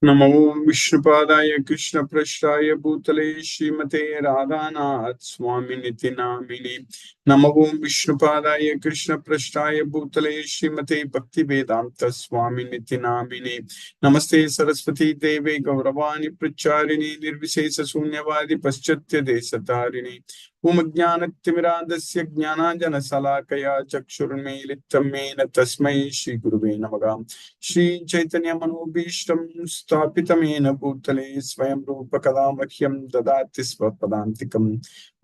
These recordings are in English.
नमो विष्णुपादाय कृष्णपृष्ठाय भूतले श्रीमते राधानाथ स्वामिनिति नामिने। नमो विष्णुपादाय कृष्णपृष्ठाय भूतले श्रीमते भक्तिवेदांत स्वामिनिति नामिने। नमस्ते सरस्वती देवे गौरवाणी प्रचारिणी निर्विशेष शून्यवादी पश्चात्य देशतारिणी। ज्ञानतिमिरान्धस्य ज्ञानाञ्जनशलाकया चक्षुर्मीलितं येन तस्मै श्रीगुरुवे नमः। श्री चैतन्य मनोभीष्टं स्थापितं येन भूतले स्वयं रूप कदा मह्यं ददाति स्वपदान्तिकं।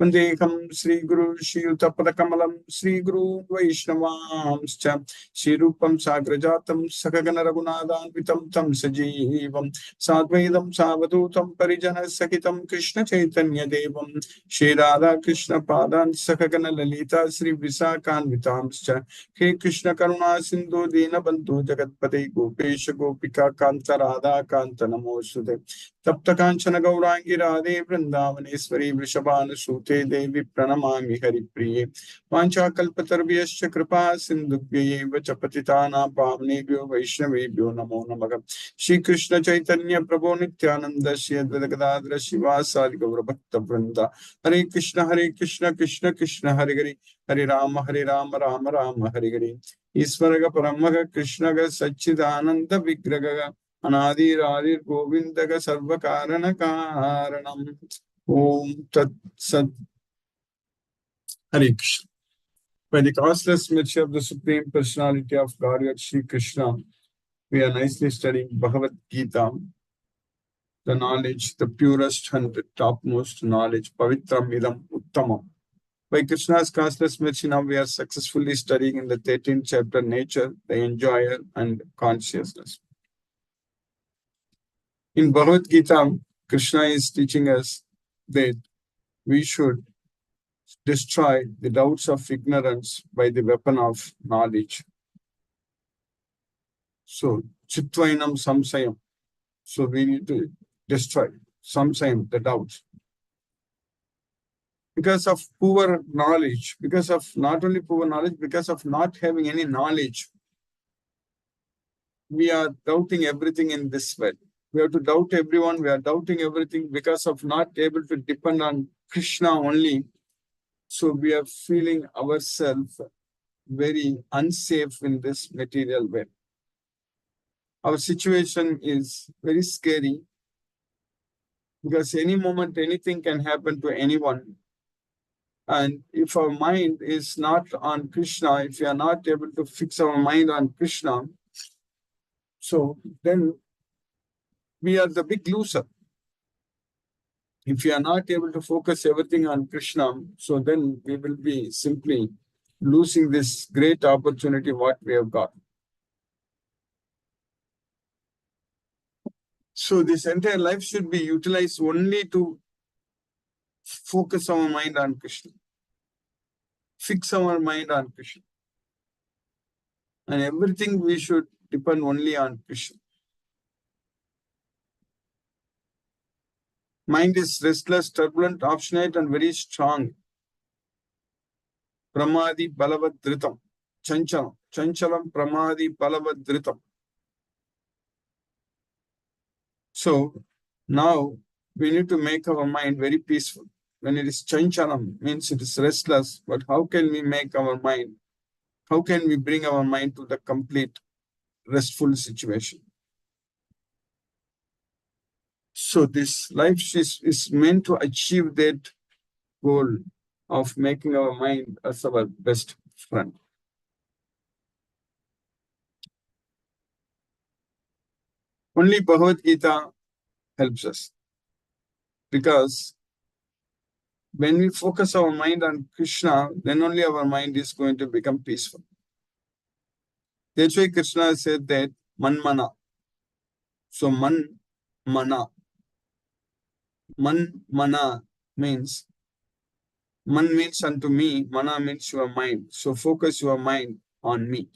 वन्देऽहं श्रीगुरुं श्रीयुतपदकमलं श्रीगुरून् वैष्णवांश्च श्रीरूपं साग्रजातं सखगण रघुनाथान्वितं तं सजीवं साद्वैतं सावधूतं परिजनसहितं कृष्ण चैतन्य देवं श्रीराधा कृष्ण पादान् सखगण ललिता श्री विशाखान्वितांश्च। हे कृष्ण करुणा सिंधु दीनबंधु जगतपते गोपेश गोपिका कांत राधा कांत नमोस्तुते। तप्त कांचन गौरांगी राधे वृंदावनेश्वरी वृषभानुसूते देवी प्रणमामि हरिप्रिये। वाञ्छाकल्पतरुभ्यश्च कृपा सिन्धुभ्यैव च पतितानां पावनेभ्यो वैष्णवेभ्यो नमो नमः। श्री कृष्ण चैतन्य प्रभो नित्यानंद श्री अद्वैत गदाधर शिवासादि गौरभक्तवृंद। हरे कृष्ण कृष्ण कृष्ण हरे हरे हरे राम राम राम हरे हरे। ईश्वर परम कृष्ण सच्चिदानंद विग्रह अनादिरादिर गोविंद सर्व कारण कारणम। ओम तत्सत। हरे Krishna. By the causeless mercy of the Supreme Personality of Godhead, Sri Krishna, we are nicely studying Bhagavad Gita, the knowledge, the purest and the topmost knowledge, Pavitram Idam Uttamam. By Krishna's causeless mercy, now we are successfully studying in the 13th chapter, Nature, the Enjoyer, and Consciousness. In Bhagavad Gita, Krishna is teaching us that we should destroy the doubts of ignorance by the weapon of knowledge. So, Chitvainam Samsayam. So, we need to destroy Samsayam, the doubts. Because of poor knowledge, because of not only poor knowledge, because of not having any knowledge, we are doubting everything in this world. We have to doubt everyone. We are doubting everything because of not able to depend on Krishna only. So we are feeling ourselves very unsafe in this material world. Our situation is very scary because any moment anything can happen to anyone. And if our mind is not on Krishna, if we are not able to fix our mind on Krishna, so then we are the big loser. If we are not able to focus everything on Krishna, so then we will be simply losing this great opportunity what we have got. So this entire life should be utilized only to focus our mind on Krishna, fix our mind on Krishna. And everything we should depend only on Krishna. Mind is restless, turbulent, obstinate, and very strong. Pramadi balavad dhritam. Chanchalam. Chanchalam pramadi balavad dhritam. So now we need to make our mind very peaceful. When it is chanchalam, means it is restless, but how can we make our mind, how can we bring our mind to the complete restful situation? So this life is meant to achieve that goal of making our mind as our best friend. Only Bhagavad Gita helps us, because when we focus our mind on Krishna, then only our mind is going to become peaceful. That's why Krishna said that man mana. So man mana. Man mana means, man means unto me, mana means your mind. So focus your mind on me.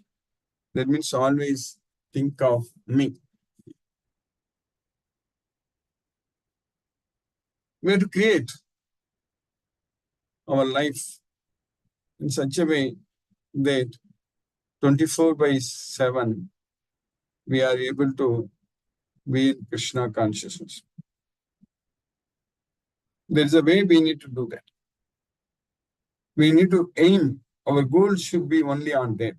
That means always think of me. We have to create our life in such a way that 24/7 we are able to be in Krishna consciousness. There is a way we need to do that. We need to aim. Our goal should be only on that.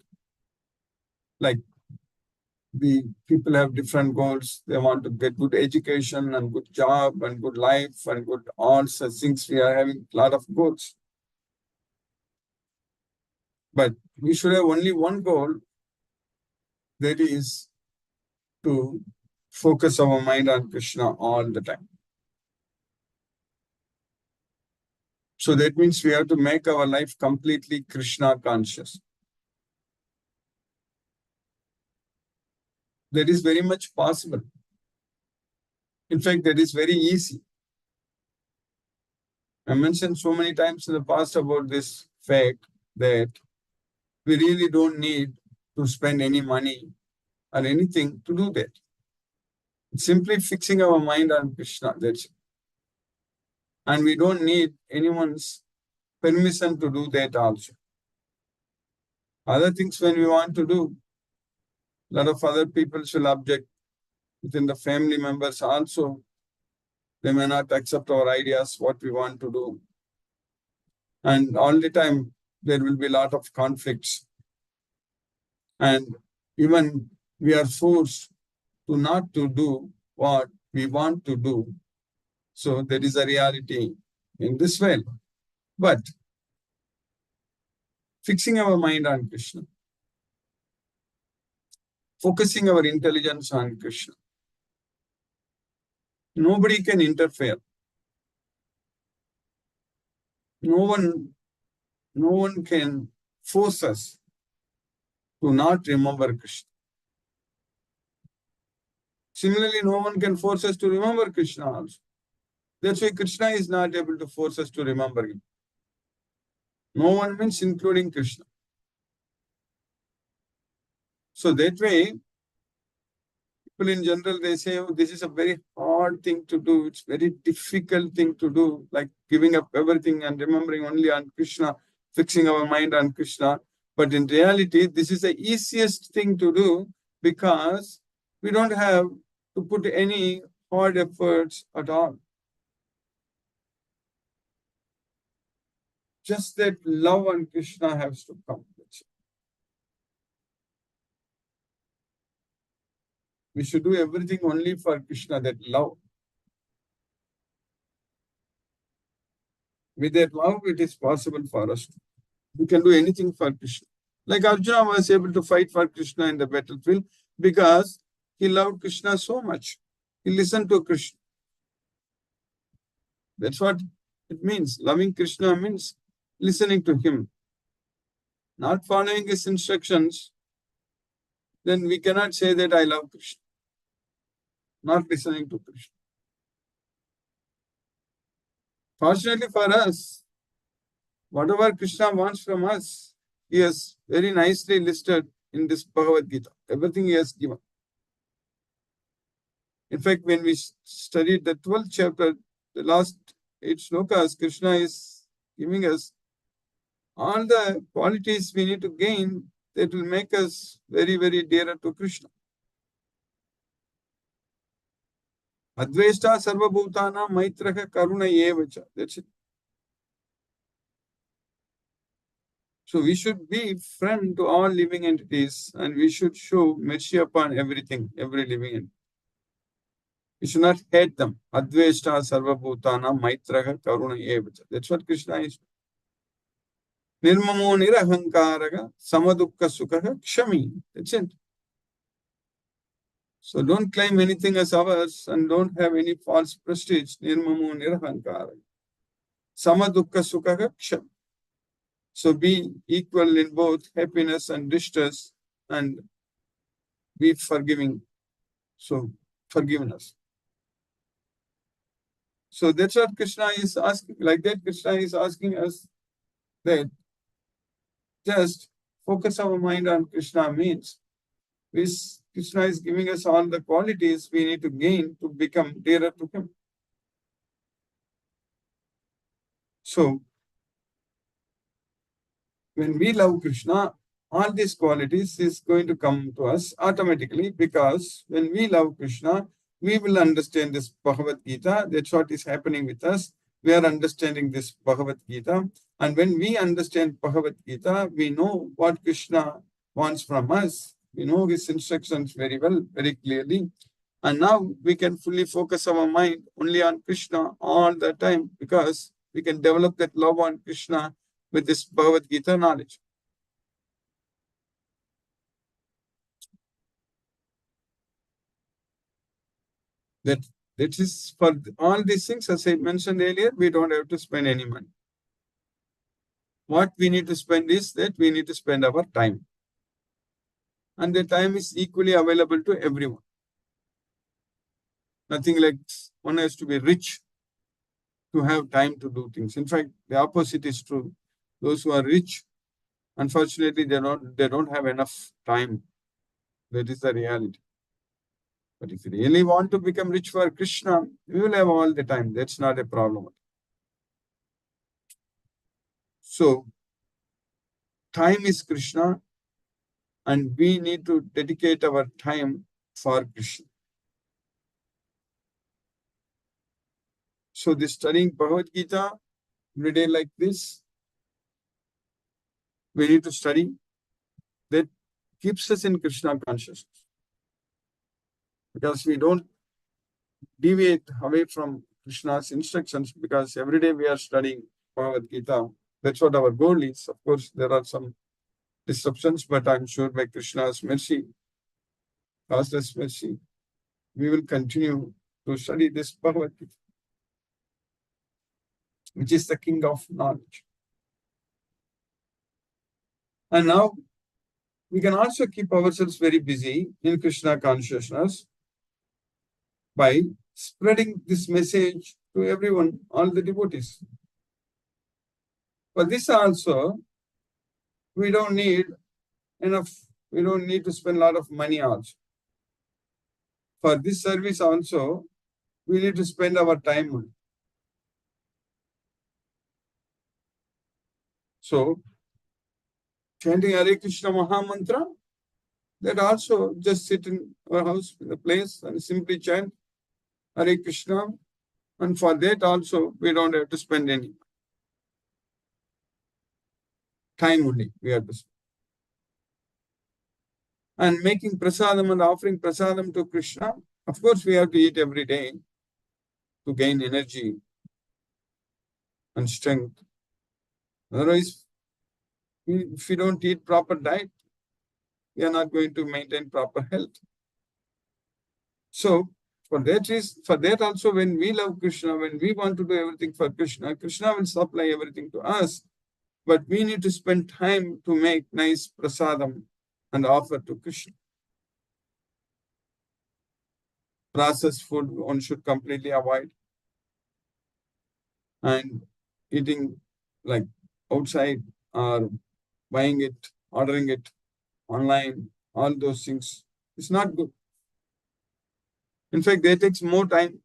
Like people have different goals. They want to get good education and good job and good life and good all such things. We are having a lot of goals. But we should have only one goal, that is to focus our mind on Krishna all the time. So that means we have to make our life completely Krishna conscious. That is very much possible. In fact, that is very easy. I mentioned so many times in the past about this fact that we really don't need to spend any money or anything to do that. It's simply fixing our mind on Krishna, that's it. And we don't need anyone's permission to do that also. Other things when we want to do, a lot of other people will object. Within the family members also, they may not accept our ideas, what we want to do. And all the time, there will be a lot of conflicts. And even we are forced to not to do what we want to do. So there is a reality in this way. But fixing our mind on Krishna, focusing our intelligence on Krishna. Nobody can interfere. No one can force us to not remember Krishna. Similarly, no one can force us to remember Krishna also. That's why Krishna is not able to force us to remember him. No one means including Krishna. So that way, people in general, they say, oh, this is a very hard thing to do. It's very difficult thing to do, like giving up everything and remembering only on Krishna, fixing our mind on Krishna. But in reality, this is the easiest thing to do because we don't have to put any hard efforts at all. Just that love on Krishna has to come. We should do everything only for Krishna, that love. With that love, it is possible for us. We can do anything for Krishna. Like Arjuna was able to fight for Krishna in the battlefield because he loved Krishna so much. He listened to Krishna. That's what it means. Loving Krishna means listening to him. Not following his instructions, then we cannot say that I love Krishna. Not listening to Krishna. Fortunately for us, whatever Krishna wants from us, he has very nicely listed in this Bhagavad Gita. Everything he has given. In fact, when we studied the 12th chapter, the last 8 shlokas, Krishna is giving us all the qualities we need to gain that will make us very, very dearer to Krishna. Adveshta sarva bhutana maitraka karuna yevacha. That's it. So we should be friend to all living entities and we should show mercy upon everything, every living entity. We should not hate them. Adveshta sarva bhutana maitraka karuna yevacha. That's what Krishna is. Nirmamo nirahankaraga samadukka sukha kshami. That's it. So don't claim anything as ours and don't have any false prestige. Nirmamo nirahankaraga samadukka sukha kshami. So be equal in both happiness and distress and be forgiving. So forgiveness. So that's what Krishna is asking. Like that, Krishna is asking us that just focus our mind on Krishna means this Krishna is giving us all the qualities we need to gain to become dearer to him. So when we love Krishna, all these qualities is going to come to us automatically because when we love Krishna, we will understand this Bhagavad Gita. That's what is happening with us. We are understanding this Bhagavad Gita. And when we understand Bhagavad Gita, we know what Krishna wants from us. We know his instructions very well, very clearly. And now we can fully focus our mind only on Krishna all the time because we can develop that love on Krishna with this Bhagavad Gita knowledge. That is for all these things, as I mentioned earlier, we don't have to spend any money. What we need to spend is that we need to spend our time. And the time is equally available to everyone. Nothing like one has to be rich to have time to do things. In fact, the opposite is true. Those who are rich, unfortunately, they don't have enough time. That is the reality. But if you really want to become rich for Krishna, we will have all the time. That's not a problem. So, time is Krishna, and we need to dedicate our time for Krishna. So, this studying Bhagavad Gita every day like this, we need to study. That keeps us in Krishna consciousness. Because we don't deviate away from Krishna's instructions, because every day we are studying Bhagavad Gita. That's what our goal is. Of course, there are some disruptions, but I'm sure by Krishna's mercy, causeless mercy, we will continue to study this Bhagavad Gita, which is the king of knowledge. And now we can also keep ourselves very busy in Krishna consciousness by spreading this message to everyone, all the devotees. For this also, we don't need to spend a lot of money also. For this service also, we need to spend our time. So, chanting Hare Krishna Maha Mantra, that also just sit in our house, in a place, and simply chant Hare Krishna. And for that also, we don't have to spend any time only. We have to spend. And making prasadam and offering prasadam to Krishna, of course, we have to eat every day to gain energy and strength. Otherwise, if we don't eat proper diet, we are not going to maintain proper health. So, for that also, when we love Krishna, when we want to do everything for Krishna, Krishna will supply everything to us. But we need to spend time to make nice prasadam and offer to Krishna. Processed food one should completely avoid. And eating like outside or buying it, ordering it online, all those things, it's not good. In fact, that takes more time,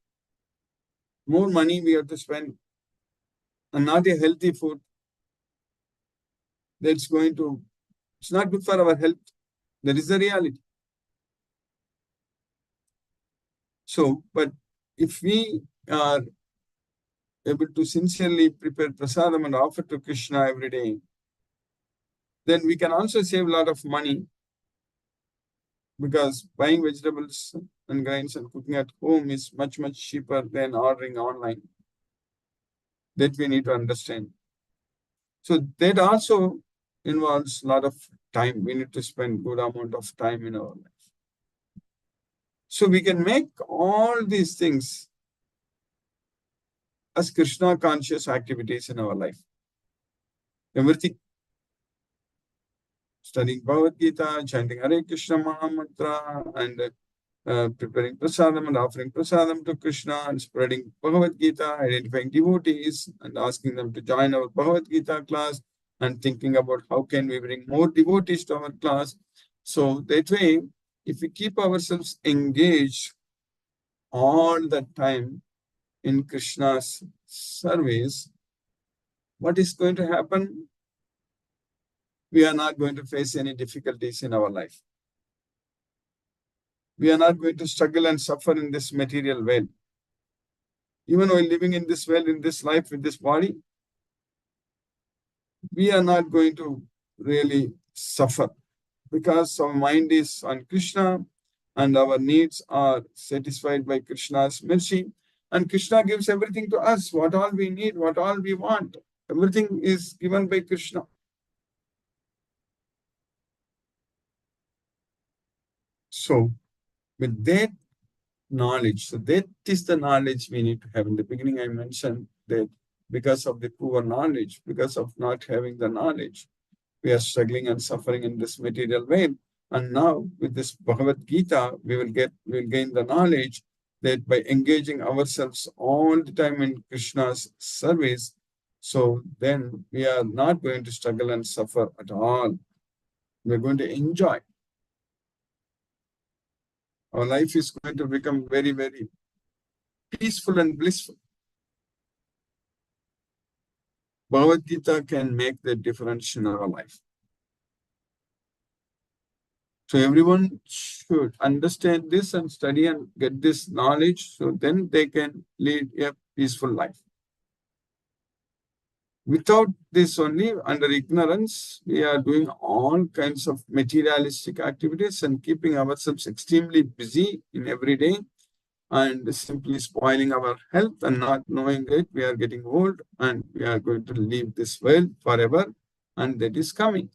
more money we have to spend, and not a healthy food. It's not good for our health. That is the reality. So, but if we are able to sincerely prepare prasadam and offer to Krishna every day, then we can also save a lot of money, because buying vegetables and grains and cooking at home is much, much cheaper than ordering online. That we need to understand. So that also involves a lot of time. We need to spend good amount of time in our life. So we can make all these things as Krishna conscious activities in our life. Everything. Studying Bhagavad Gita, chanting Hare Krishna Maha Mantra, and preparing prasadam and offering prasadam to Krishna, and spreading Bhagavad Gita, identifying devotees and asking them to join our Bhagavad Gita class, and thinking about how can we bring more devotees to our class. So that way, if we keep ourselves engaged all the time in Krishna's service, what is going to happen? We are not going to face any difficulties in our life. We are not going to struggle and suffer in this material world. Even while living in this world, in this life, with this body, we are not going to really suffer because our mind is on Krishna and our needs are satisfied by Krishna's mercy. And Krishna gives everything to us, what all we need, what all we want. Everything is given by Krishna. So, with that knowledge, so that is the knowledge we need to have. In the beginning, I mentioned that because of the poor knowledge, because of not having the knowledge, we are struggling and suffering in this material way. And now with this Bhagavad Gita, we will gain the knowledge that by engaging ourselves all the time in Krishna's service, so then we are not going to struggle and suffer at all. We're going to enjoy. Our life is going to become very, very peaceful and blissful. Bhagavad Gita can make the difference in our life. So everyone should understand this and study and get this knowledge, so then they can lead a peaceful life. Without this only, under ignorance, we are doing all kinds of materialistic activities and keeping ourselves extremely busy in every day and simply spoiling our health and not knowing that we are getting old and we are going to leave this world forever, and that is coming.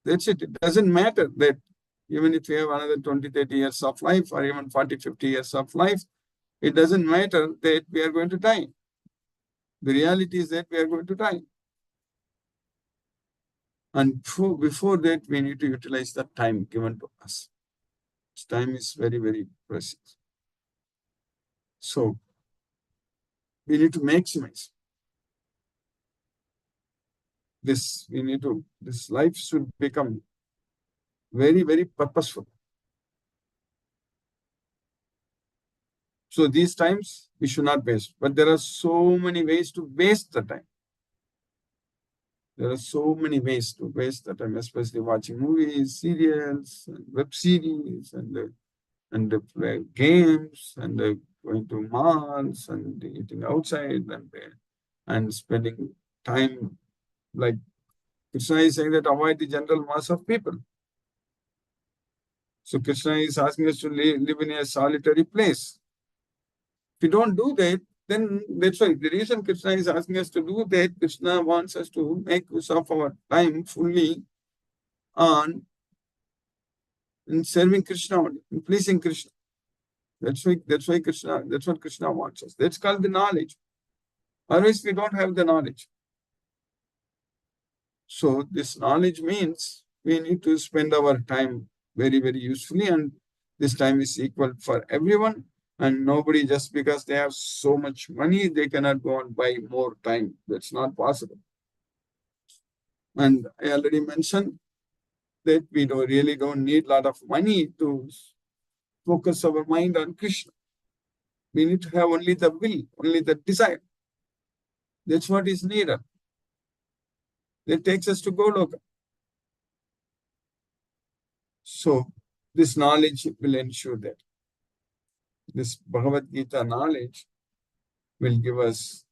That's it. It doesn't matter that even if we have another 20, 30 years of life or even 40, 50 years of life, it doesn't matter that we are going to die. The reality is that we are going to die. And before that, we need to utilize the time given to us. This time is very, very precious. So, we need to maximize this. This life should become very, very purposeful. So these times we should not waste. But there are so many ways to waste the time. There are so many ways to waste the time, especially watching movies, serials, and web series, and games, and going to malls, and eating outside, and spending time, like Krishna is saying that avoid the general mass of people. So Krishna is asking us to live in a solitary place. If we don't do that, then that's why the reason Krishna is asking us to do that, Krishna wants us to make use of our time fully on in serving Krishna, in pleasing Krishna. That's why Krishna, that's what Krishna wants us. That's called the knowledge. Otherwise, we don't have the knowledge. So this knowledge means we need to spend our time very, very usefully, and this time is equal for everyone. And nobody, just because they have so much money, they cannot go and buy more time. That's not possible. And I already mentioned that we really don't need a lot of money to focus our mind on Krishna. We need to have only the will, only the desire. That's what is needed. That takes us to Goloka. So this knowledge will ensure that. This Bhagavad Gita knowledge will give us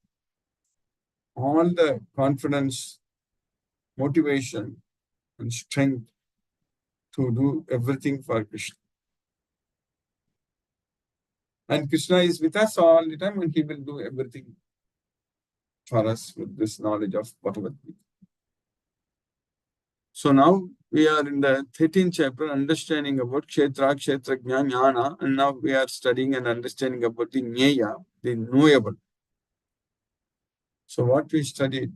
all the confidence, motivation, and strength to do everything for Krishna. And Krishna is with us all the time, and he will do everything for us with this knowledge of Bhagavad Gita. So now we are in the 13th chapter, understanding about Kshetra, Kshetrajna, Jnana, and now we are studying and understanding about the Jnaya, the knowable. So what we studied,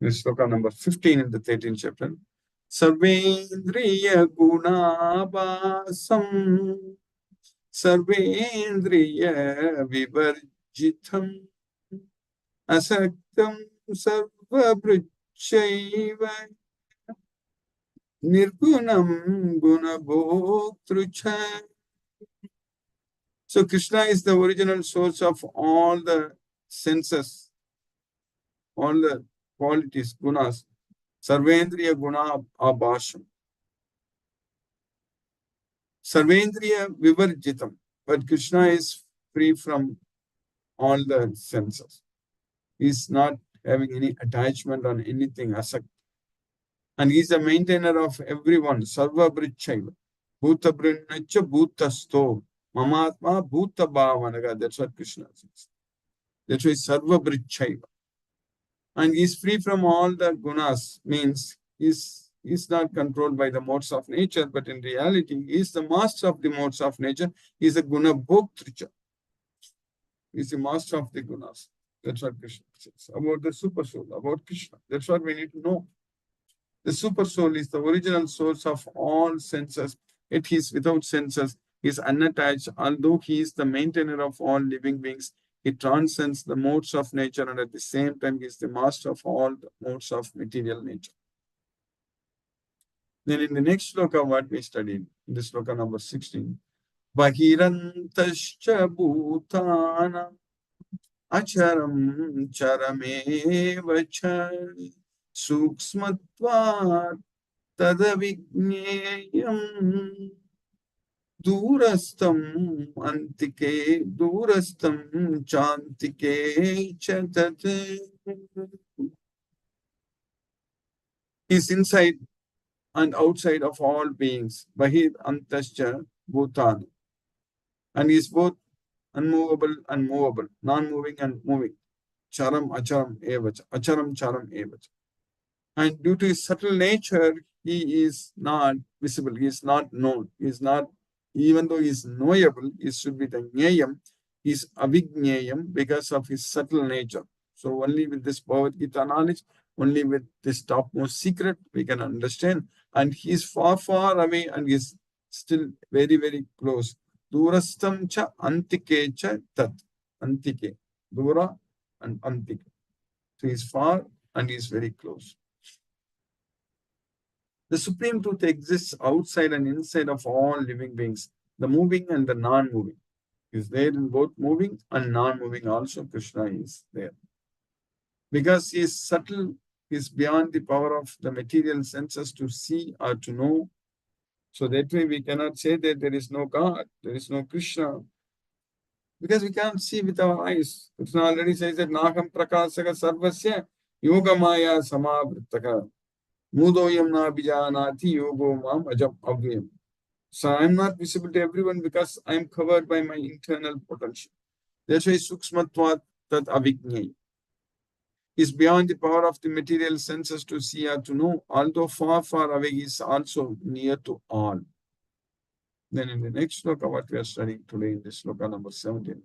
is sloka number 15 in the 13th chapter. Sarvendriya gunabhasam Sarvendriya vivarjitam Asaktam sarvabhruchaiva Nirgunam gunabhotrucha So Krishna is the original source of all the senses, all the qualities, gunas. Sarvendriya guna abhasham. Sarvendriya vivarjitam. But Krishna is free from all the senses. He's not having any attachment on anything, asakt. And he's the maintainer of everyone. Sarva brichaiva. Bhuta brinnacha bhutasto. Mamatma bhuta bhavanaga. That's what Krishna says. That's why Sarva brichaiva. And he's free from all the gunas, means he's not controlled by the modes of nature, but in reality, he is the master of the modes of nature. He is a guna bhoktricha. He is the master of the gunas. That's what Krishna says about the super soul, about Krishna. That's what we need to know. The super soul is the original source of all senses. It is without senses. He is unattached. Although he is the maintainer of all living beings, he transcends the modes of nature, and at the same time, he is the master of all the modes of material nature. Then in the next sloka, what we studied, in the sloka number 16, Bahirantascha bhutana acharam charamevacha suksmatvat tadavigneyam durastam antike durastam chantike chatat. Is inside and outside of all beings. Bahir antascha bhutan. And is both unmovable and movable, non-moving and moving. Charam acharam evacha. Acharam charam evacha. And due to his subtle nature, he is not visible, he is not known, he is not, even though he is knowable, he should be the Nyayam, he is Avignyayam because of his subtle nature. So only with this Bhagavad Gita knowledge, only with this topmost secret, we can understand. And he is far, far away and he is still very, very close. Durastam cha antike cha tat. Antike. Dura and antike. So he is far and he is very close. The Supreme Truth exists outside and inside of all living beings, the moving and the non-moving. He is there in both moving and non-moving also. Krishna is there. Because he is subtle, he is beyond the power of the material senses to see or to know. So that way we cannot say that there is no God, there is no Krishna. Because we can't see with our eyes. Krishna already says that Naham Prakasaka Sarvasya Yoga Maya Samavrittaka. Mudoyam na bijanati yogo mam ajam avyam. So I am not visible to everyone because I am covered by my internal potential. That's why suksmatvat tat avignay is beyond the power of the material senses to see or to know, although far, far away, he is also near to all. Then in the next sloka, what we are studying today in this sloka number 17.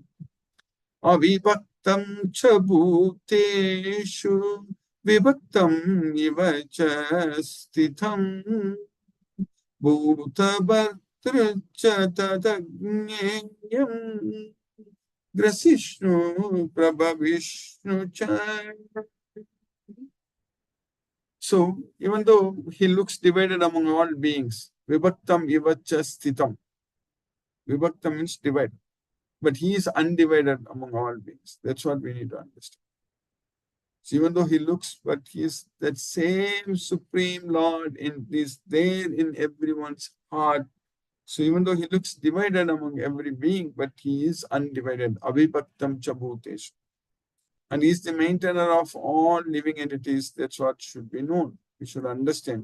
Avibhaktam cha bhuteshu vibhaktam iva cha sthitham bhutabartrucha tadagneyam grasishnu prabhavishnu cha. So, even though he looks divided among all beings, vibhaktam iva cha sthitam. Vibhaktam means divided. But he is undivided among all beings. That's what we need to understand. So even though he looks, but he is that same Supreme Lord is there in everyone's heart. So even though he looks divided among every being, but he is undivided. Avibhaktam cha bhuteshu. And he is the maintainer of all living entities. That's what should be known. We should understand.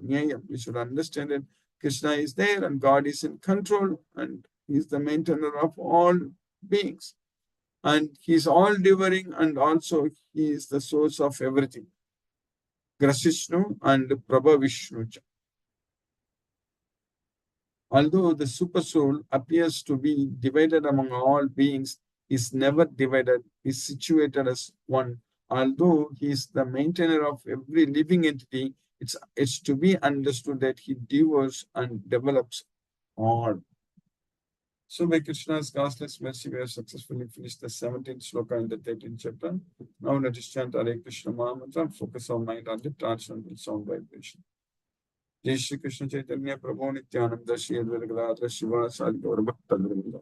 We should understand that Krishna is there and God is in control and he is the maintainer of all beings. And he is all devouring and also he is the source of everything. Grasishnu and Prabhavishnu. Although the super soul appears to be divided among all beings, is never divided, is situated as one. Although he is the maintainer of every living entity, it's to be understood that he devours and develops all. So by Krishna's causeless mercy, we have successfully finished the 17th sloka in the 13th chapter. Now let us chant Hare Krishna Mahamantra and focus our mind on the transcendental sound vibration. Jai Shri Krishna Chaitanya Prabhu Nityananda Shri Advaita Gadadhara Shiva Sadi Gaura Bhakta Vrinda.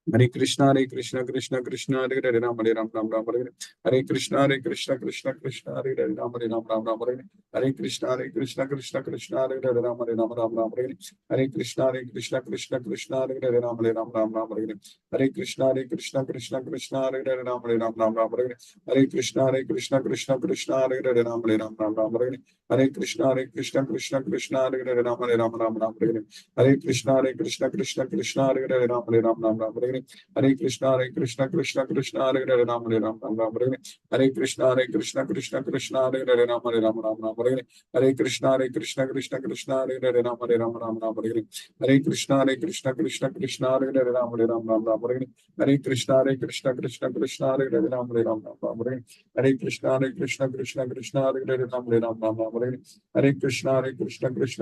Hare Krishna Krishna Krishna Hare Hare Hare Ram Ram Ram Hare Krishna Krishna Krishna Krishna Hare Hare Ram Ram Ram Hare Krishna Krishna Krishna Krishna Hare Hare Ram Ram Ram Hare Krishna Krishna Krishna Krishna Hare Hare Ram Ram Ram Hare Krishna Krishna Krishna Krishna Hare Hare Ram Ram Ram Hare Krishna Krishna Krishna Krishna Hare Hare Ram Ram Ram Hare Krishna Krishna Krishna Krishna Hare Hare Ram Ram Hare Krishna Krishna Krishna Krishna Hare Hare Ram Ram Hare Krishna Krishna Krishna Hare Hare Ram Ram Hare Krishna Krishna Krishna Hare Hare Ram Hare Krishna Krishna Krishna Hare Hare Ram Hare Krishna Krishna Krishna Hare Hare Ram Hare Krishna Krishna Krishna Hare Hare Ram Hare Krishna Krishna Krishna Hare Hare Ram Hare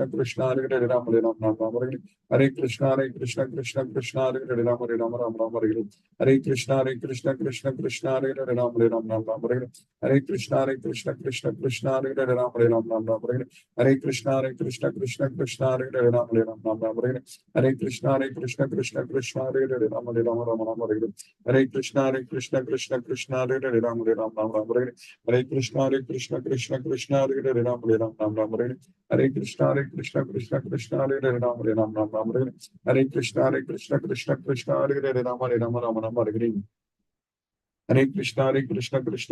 Krishna Krishna Krishna Hare Hare Ram Hare Krishna Krishna Krishna Hare Hare Ram Hare Krishna Krishna Krishna Hare Hare Ram Hare Krishna Krishna Krishna Hare Hare Ram Hare Krishna Krishna Krishna Hare Hare Ram Hare Krishna Krishna Krishna Hare Hare Ram Hare Krishna Krishna Krishna Hare Hare Ram Hare Krishna Krishna Krishna Hare Hare Ram Hare Krishna Krishna Krishna Hare Hare Ram Hare Krishna Krishna Krishna Hare Hare Ram Hare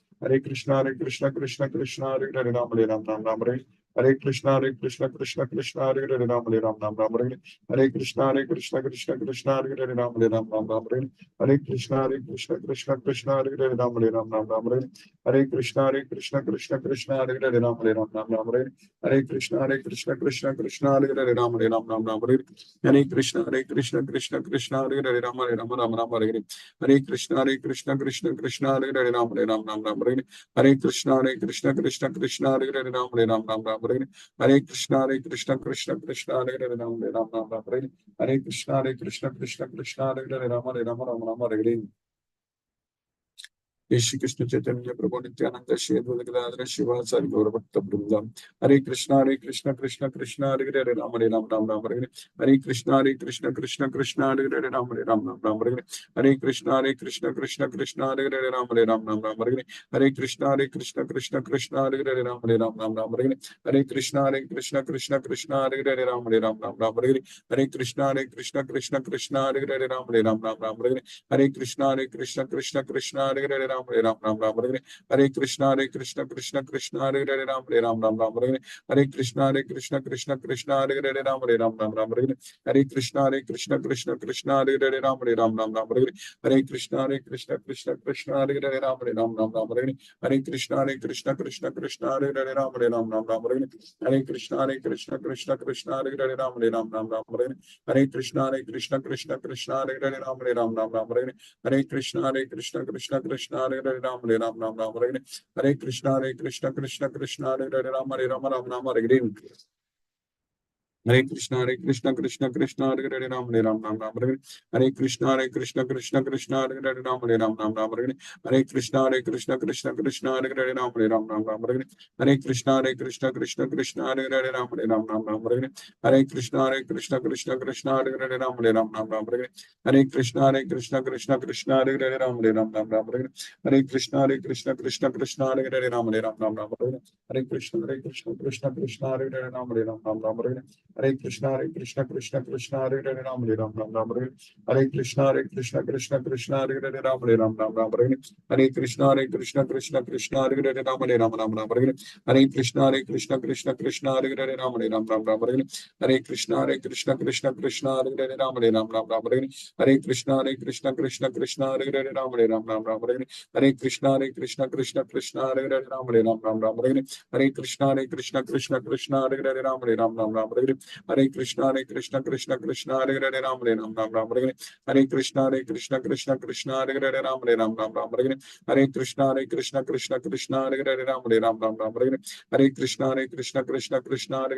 Hare Krishna Krishna Hare Hare Hare Krishna Krishna Krishna Hare Hare Hare Krishna Krishna Krishna Hare Hare Hare Krishna Krishna Krishna Hare Hare Hare Krishna Krishna Krishna Hare Hare Hare Krishna Krishna Krishna Hare Hare Hare Krishna Krishna Krishna Hare Hare Hare Krishna Krishna Hare Hare Hare Krishna Krishna Hare Hare Hare Krishna Krishna Hare Hare Hare Krishna Krishna Krishna Hare Hare Hare Krishna Krishna Hare Hare Shri Krishna Chaitanya Prabhu Nityananda Shri Advaita Gadadhara Srivasadi Gaura Bhakta Vrinda Hare Krishna Krishna Krishna Hare Hare Ram Hare Krishna Krishna Krishna Hare Hare Ram Hare Krishna Krishna Krishna Hare Hare Ram Hare Krishna Krishna Krishna Hare Hare Ram Hare Krishna Krishna Krishna Hare Hare Hare Krishna Krishna Krishna Hare Hare Hare Krishna Krishna Krishna Hare Hare Krishna Hare Hare Krishna Krishna Krishna Hare Hare Krishna Krishna Hare Hare Krishna Krishna Krishna Hare Hare Krishna Krishna Hare Hare Krishna Krishna Hare Krishna Krishna Hare Krishna Krishna Hare Hare Krishna Krishna Hare Hare Krishna Hare Krishna Hare Hare Krishna Hare Krishna Hare Hare Krishna Hare Krishna Hare Krishna Hare Krishna Hare Krishna Hare Hare Krishna Hare Hare Krishna Hare Hare Krishna Hare Hare Krishna Hare Hare Krishna Krishna Krishna Hare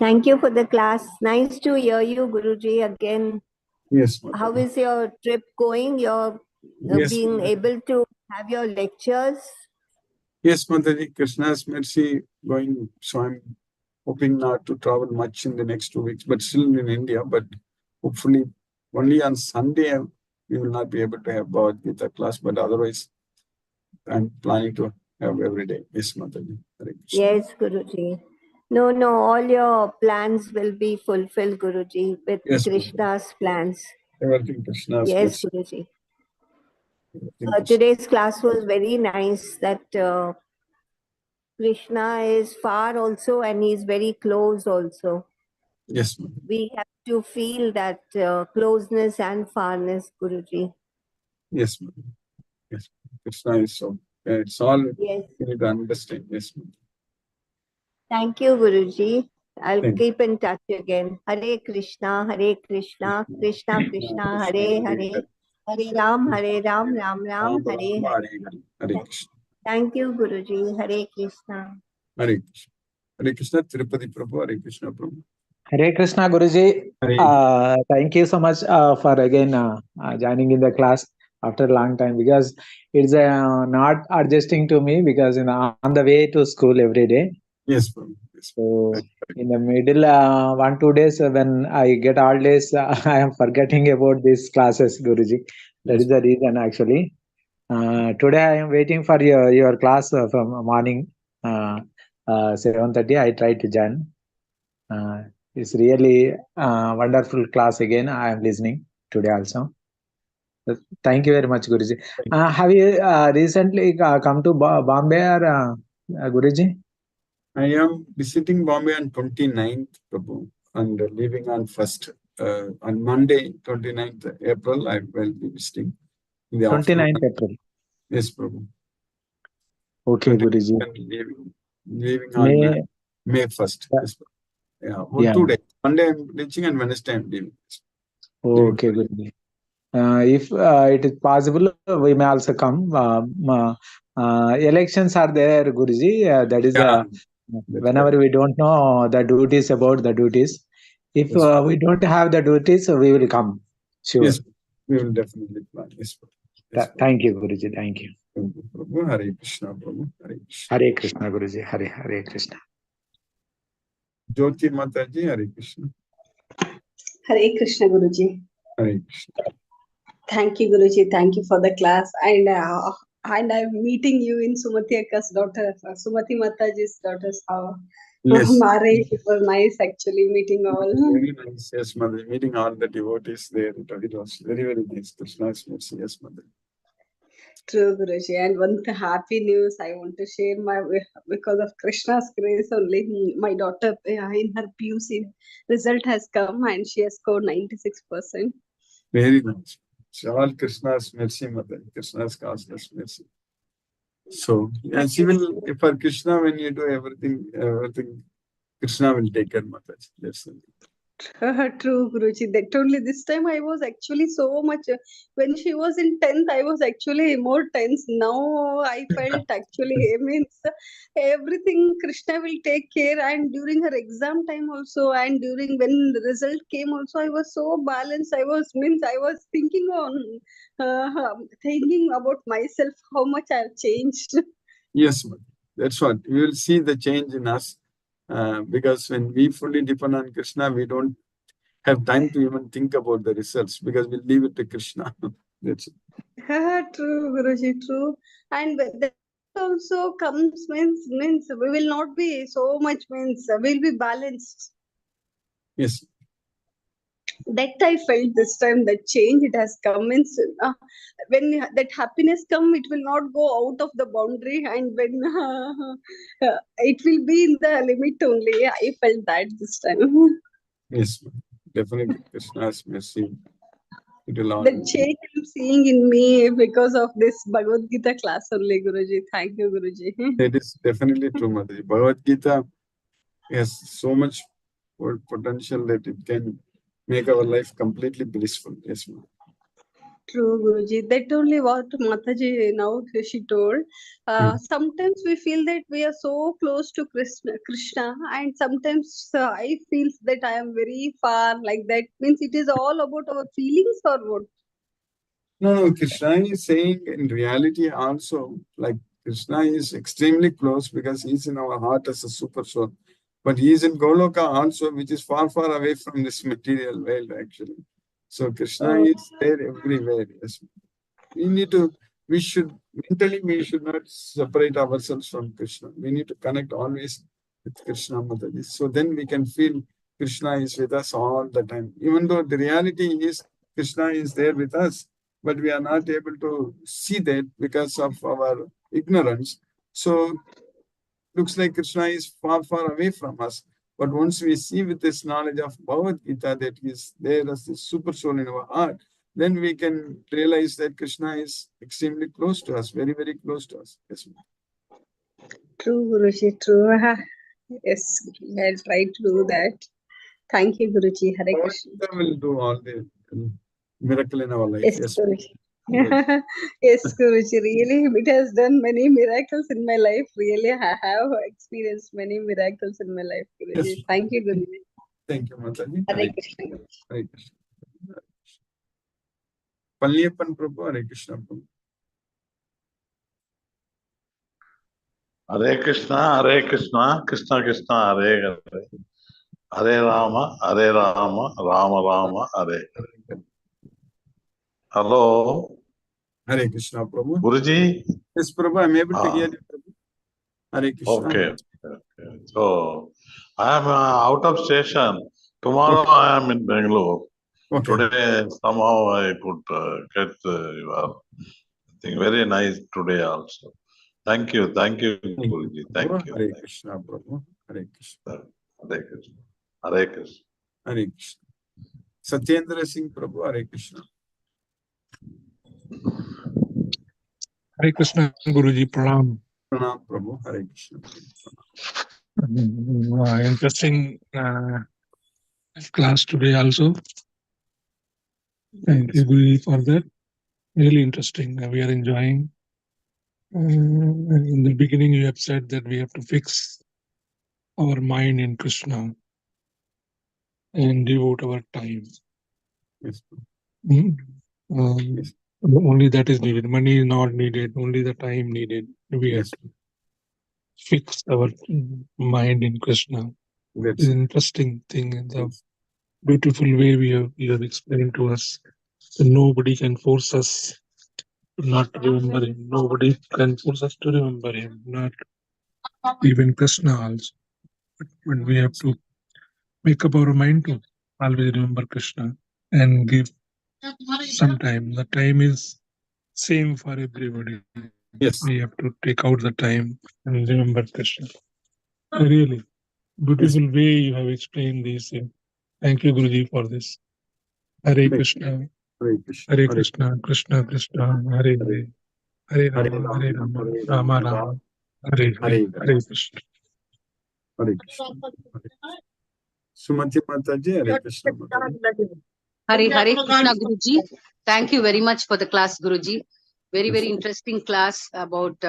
Thank you for the class. Nice to hear you, Guruji, again. Yes, How Mataji. is your trip going? You're Yes, being Mataji. able to have your lectures? Yes, Mataji. Krishna's mercy going. So I'm hoping not to travel much in the next 2 weeks, but still in India. But hopefully, only on Sunday we will not be able to have Bhagavad Gita class. But otherwise, I'm planning to have every day. Yes, Mataji. Hare Krishna. Yes, Guruji. No, all your plans will be fulfilled, Guruji, with Yes, Mataji. Krishna's plans. Everything Krishna's Yes, mercy. Guruji. Everything Krishna. Today's class was very nice that Krishna is far also and he's very close also. Yes, Mataji. We have to feel that closeness and farness, Guruji. Yes, Mataji. Yes, Krishna is so. It's all Yes. you need to understand. Yes, Mataji. Thank you, Guruji. I'll Thank keep in touch again. Hare Krishna, Krishna Krishna, Hare Hare, Hare Ram, Ram Ram, Ram Hare Ram, Hare. Hare Hare. Hare Krishna. Thank you, Guruji. Hare Krishna. Hare Krishna. Hare Krishna, Tirupati Prabhu, Hare Krishna Prabhu. Hare Krishna Guruji. Thank you so much for again joining in the class after a long time, because it's not adjusting to me, because on the way to school every day. Yes, Prabhu. Yes, So in the middle 1-2 days when I get holidays, I am forgetting about these classes, Guruji. That yes, is the reason actually. Today I am waiting for your class from morning 7:30. I try to join. It's really wonderful class again. I am listening today also. So, thank you very much, Guruji. Have you recently come to Bombay or Guruji? I am visiting Bombay on 29th, Prabhu, and leaving on 1st. On Monday, 29th April, I will be visiting in the 29th afternoon. April. Yes, Prabhu. Okay, Guruji. Leaving on May 1st. Yeah. Yes, yeah. 2 days. Monday I'm reaching and Wednesday I'm leaving. Okay, Guruji. If it is possible, we may also come. Elections are there, Guruji. That is whenever we don't know the duties about the duties. If we don't have the duties, we will come. Sure. Yes, we will definitely plan. Yes, thank you, Guruji. Thank you. Thank you, Prabhu. Hare Krishna, Prabhu. Hare Krishna. Hare Krishna, Guruji. Hare Krishna. Jyoti Mataji, Hare Krishna. Hare Krishna, Guruji. Hare Krishna. Thank you, Guruji. Thank you for the class. And I'm meeting you in Sumati Akka's daughter, Sumati Mataji's daughter's marriage. It was nice actually meeting all. Very nice. Yes, Mother. Meeting all the devotees there. It was very, very nice. Krishna's mercy. Yes, Mother. True, Guruji. And one happy news I want to share, because of Krishna's grace only, my daughter in her PUC result has come and she has scored 96%. Very nice. It's all Krishna's mercy, Mother. Krishna's causeless mercy. So, and she will, for Krishna, when you do everything, Krishna will take care, Mother. Yes. True, Guruji. That only this time I was actually so much. When she was in 10th, I was actually more tense. Now I felt actually means everything Krishna will take care. And during her exam time also, and during when the result came also, I was so balanced. I was thinking thinking about myself, how much I have changed. Yes, that's what we will see the change in us. Because when we fully depend on Krishna, we don't have time to even think about the results because we leave it to Krishna. That's it. True, Guruji, true. And that also comes means we will not be so much we'll be balanced. Yes. That I felt this time, that change it has come means when that happiness come, it will not go out of the boundary, and when it will be in the limit only. I felt that this time. Yes, definitely Krishna's mercy. The change I'm seeing in me because of this Bhagavad Gita class only, Guruji. Thank you, Guruji. It is definitely true, Mataji. Bhagavad Gita has so much potential that it can make our life completely blissful. Yes, ma'am. True, Guruji. That only what Mataji now she told. Sometimes we feel that we are so close to Krishna, and sometimes I feel that I am very far. Like that means it is all about our feelings or what? No, Krishna is saying in reality also, like Krishna is extremely close because he's in our heart as a super soul. But he is in Goloka also, which is far, far away from this material world actually. So Krishna Oh, is there everywhere. Yes. We should, mentally, we should not separate ourselves from Krishna. We need to connect always with Krishna Mataji. So then we can feel Krishna is with us all the time. Even though the reality is Krishna is there with us, but we are not able to see that because of our ignorance. So looks like Krishna is far, far away from us. But once we see with this knowledge of Bhagavad Gita that he is there as the super soul in our heart, then we can realize that Krishna is extremely close to us, very, very close to us. Yes, true, Guruji. True. Yes, I'll try to do that. Thank you, Guruji. Hare Bhagavad Krishna. Gita will do all the miracle in our life. Yes, Yes, Guruji. right. Yes, Guruji. Really, it has done many miracles in my life. Really, I have experienced many miracles in my life, Yes. Guruji. Thank you, Guruji. Thank you, Mataji. Hare Hare Krishna. Hare Krishna. Palliyappan Prabhu, Hare Krishna Prabhu. Hare Krishna, Krishna Krishna, Hare Hare. Hare Rama, Rama Rama, Hare. Hello, Hare Krishna Prabhu. Guruji. Yes, Prabhu, I'm able to Ah. hear you, Prabhu. Hare Krishna. Okay. So I am out of station. Tomorrow I am in Bangalore. Okay. Today somehow I could get your thing. Very nice today also. Thank you, Guruji. Thank you. Hare Krishna Prabhu. Hare Krishna. Hare Krishna. Hare Krishna. Hare Krishna. Satyendra Singh Prabhu, Hare Krishna. Hare Krishna, Guruji, Pranam. Pranam Prabhu, Hare Krishna. Interesting class today also. Thank you, Guruji, for that. Really interesting. We are enjoying. In the beginning, you have said that we have to fix our mind in Krishna and devote our time. Yes. Yes. Only that is needed. Money is not needed. Only the time needed. We have to fix our mind in Krishna. It's an interesting thing and the beautiful way you have explained to us. So nobody can force us to not remember him. Nobody can force us to remember him. Not even Krishna also. But we have to make up our mind to always remember Krishna and give some time. The time is same for everybody. Yes. We have to take out the time and remember Krishna. Really beautiful way you have explained this. Thank you, Guruji, for this. Hare Krishna. Hare Krishna. Hare Krishna, Krishna Krishna, Hare Hare. Hare Rama, Hare Rama, Rama Rama, Hare Hare. Hare Krishna. Hare Krishna. Sumati Mataji, Hare Krishna Mataji. Hare Krishna, Guruji. Thank you very much for the class, Guruji. Very, very interesting class about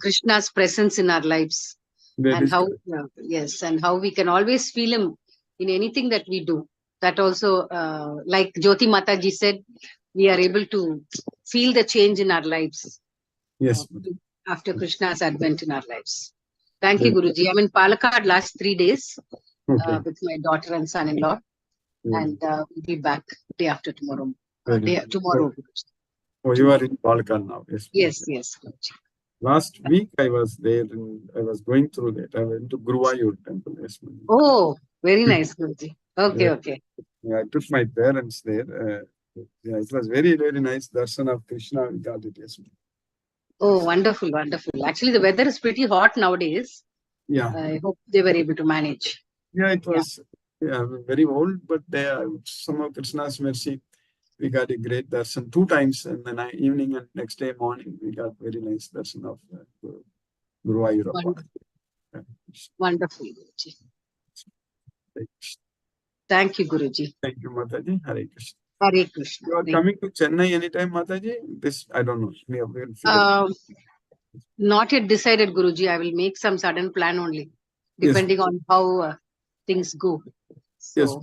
Krishna's presence in our lives. That and is how, correct. yes, and how we can always feel him in anything that we do. That also, like Jyoti Mataji said, we are able to feel the change in our lives. Yes. After Krishna's advent in our lives. Thank you, Guruji. I'm in Palakkad last 3 days with my daughter and son-in-law. And we'll be back day after tomorrow. Tomorrow. Oh, you are in Palakkad now. Yes. Yes. Last week I was there and I was going through that. I went to Guruvayur temple. Yes. Oh, very nice, Guruji. Okay. Yeah, I took my parents there. Yeah, it was very, very nice darshan of Krishna. We got it. Yes. Oh, wonderful. Actually, the weather is pretty hot nowadays. Yeah. I hope they were able to manage. Yeah, it was very old, but somehow Krishna's mercy, we got a great darshan 2 times in the evening and next day morning. We got very nice darshan of Guruvayurappa. Wonderful, Guruji. Thank you, Guruji. Thank you, Mataji. Hare Krishna. Hare Krishna. You are coming to Chennai anytime, Mataji? This, I don't know. We'll figure it Uh, Not yet decided, Guruji. I will make some sudden plan only, depending on how things go. So Yes.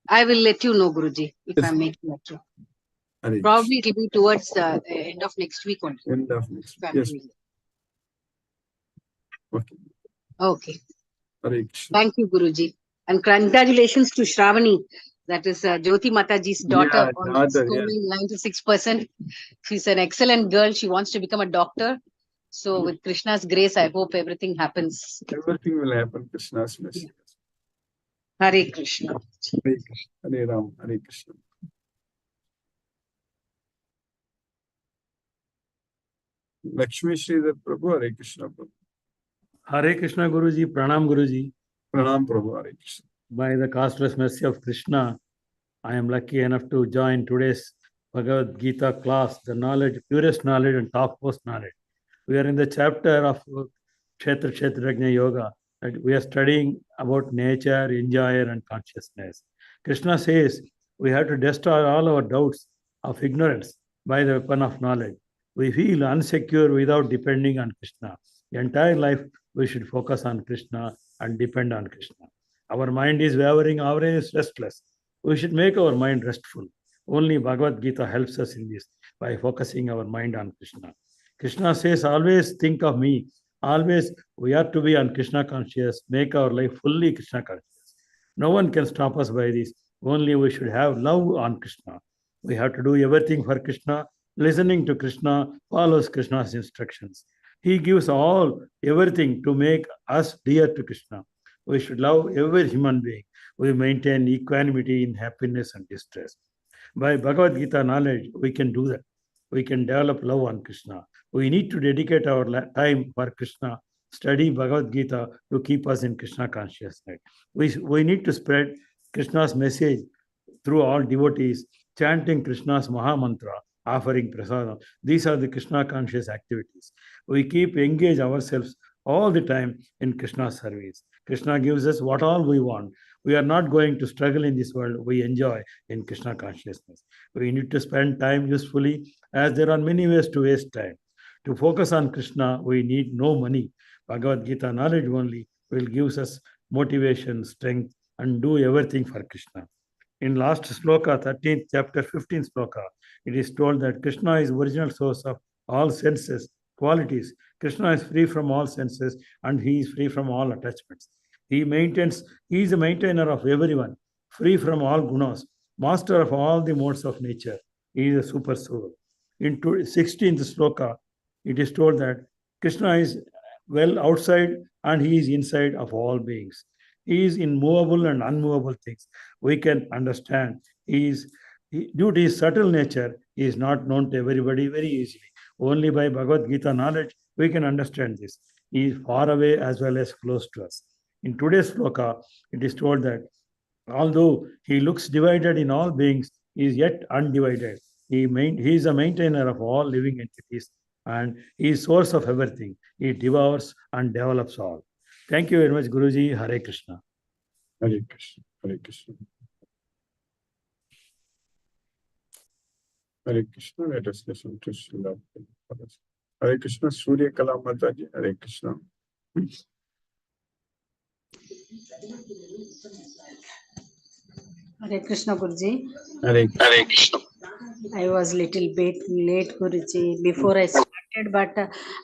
I will let you know, Guruji, if Yes. I'm making that trip. Hare Probably it will be towards the end of next week only. Krishna. End of next. if I'm Yes. doing it. Okay. Okay. Hare Krishna. Thank you, Guruji. And congratulations to Shravani. That is Jyoti Mataji's daughter. Yeah, On daughter, scoring 96%. She's an excellent girl. She wants to become a doctor. So with Krishna's grace, I hope everything happens. Everything will happen, Krishna's mercy. Hare Krishna. Hare Krishna. Hare Ram. Hare Krishna. Lakshmi Sridhar Prabhu. Hare Krishna Prabhu. Hare Krishna Guruji, Pranam Guruji. Pranam Prabhu. Hare Krishna. By the costless mercy of Krishna, I am lucky enough to join today's Bhagavad Gita class, the knowledge, purest knowledge and topmost knowledge. We are in the chapter of Kshetra Kshetrajna Yoga, that we are studying about nature, enjoyer and consciousness. Krishna says we have to destroy all our doubts of ignorance by the weapon of knowledge. We feel unsecure without depending on Krishna. The entire life we should focus on Krishna and depend on Krishna. Our mind is wavering, our brain is restless. We should make our mind restful. Only Bhagavad Gita helps us in this by focusing our mind on Krishna. Krishna says, always think of me. Always we are to be on Krishna conscious, make our life fully Krishna conscious. No one can stop us by this. Only we should have love on Krishna. We have to do everything for Krishna. Listening to Krishna follows Krishna's instructions. He gives everything to make us dear to Krishna. We should love every human being. We maintain equanimity in happiness and distress. By Bhagavad Gita knowledge, we can do that. We can develop love on Krishna. We need to dedicate our time for Krishna, study Bhagavad Gita to keep us in Krishna consciousness. We need to spread Krishna's message through all devotees, chanting Krishna's Maha Mantra, offering prasadam. These are the Krishna conscious activities. We keep engage ourselves all the time in Krishna's service. Krishna gives us what all we want. We are not going to struggle in this world. We enjoy in Krishna consciousness. We need to spend time usefully, as there are many ways to waste time. To focus on Krishna, we need no money. Bhagavad Gita knowledge only will give us motivation, strength, and do everything for Krishna. In last sloka, 13th chapter, 15th sloka, it is told that Krishna is original source of all senses, qualities. Krishna is free from all senses and he is free from all attachments. He is a maintainer of everyone, free from all gunas, master of all the modes of nature. He is a super soul. In 16th sloka, it is told that Krishna is well outside and he is inside of all beings. He is in movable and unmovable things. We can understand. Due to his subtle nature, he is not known to everybody very easily. Only by Bhagavad Gita knowledge, we can understand this. He is far away as well as close to us. In today's sloka, it is told that although he looks divided in all beings, he is yet undivided. He is a maintainer of all living entities and he is source of everything. He devours and develops all. Thank you very much, Guruji. Hare Krishna. Hare Krishna. Hare Krishna. Hare Krishna. Let us listen to Srila Prabhupada. Hare Krishna. Surya Kala Mataji. Hare Krishna. Hare Krishna Guruji. Hare Krishna. I was little bit late Guruji before I started, but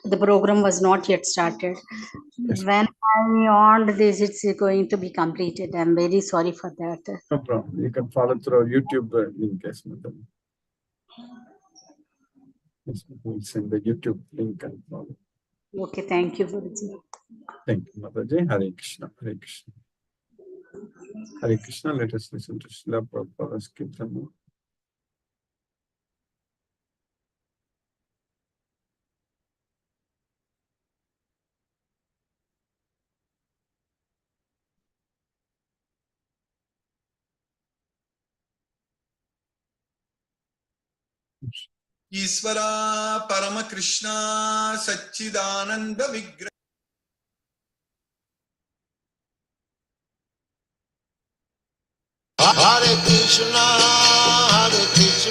the program was not yet started. Yes. When I on this, it's going to be completed. I'm very sorry for that. No problem. You can follow through our YouTube link. Yes, madam. Yes, we'll send the YouTube link and follow. Okay, thank you Guruji. Thank you, Mataji. Hare Krishna. Hare Krishna. Hare Krishna. Let us listen to Srila Prabhupada's Kirtana. Ishvara Parama Krishna Satchidananda Vigraha Hare Krishna Hare Krishna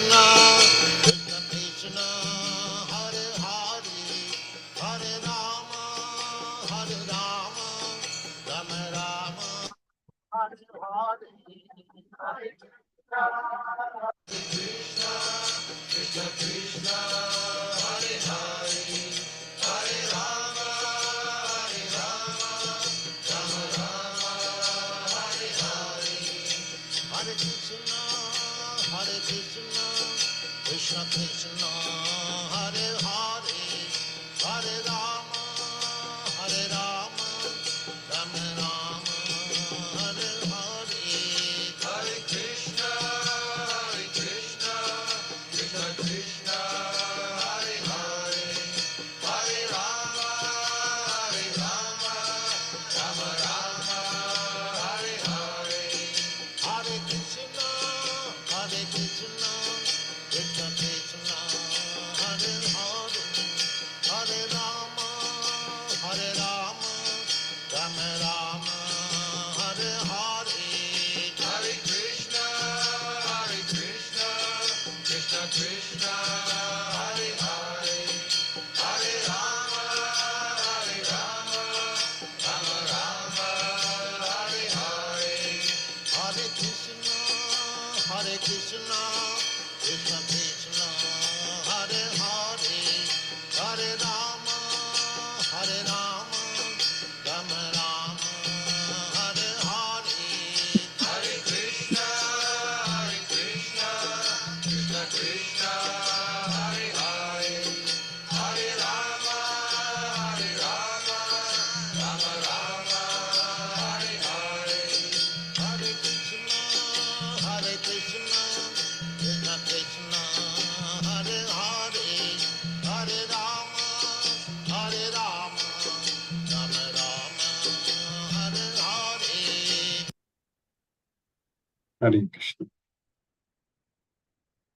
Krishna Krishna, Hare Hare, Hare Rama, Hare Rama, Rama Rama, Hare Hare. Hare Krishna, Krishna Krishna, Hare Hare, Hare Rama, Hare Rama, Rama Rama, Hare Hare. Hare Krishna, Krishna Krishna, Hare Hare, Hare Rama, Rama Rama, Hare Hare. Hare Krishna, Krishna Krishna, Hare Hare, Hare Rama, Rama Rama, Hare Hare. Hare Krishna, Krishna Krishna, Hare Hare, Hare Rama, Rama Rama, Hare Hare. Hare Krishna, Krishna Krishna, Hare Hare, Hare Rama, Rama Rama, Hare Hare. Hare Krishna, Krishna Krishna, Hare Hare, Hare Rama, Rama Rama, Hare Hare. Hare Krishna, Krishna Krishna, Hare Hare, Hare Rama, Rama Rama, Hare Hare. Hare Krishna.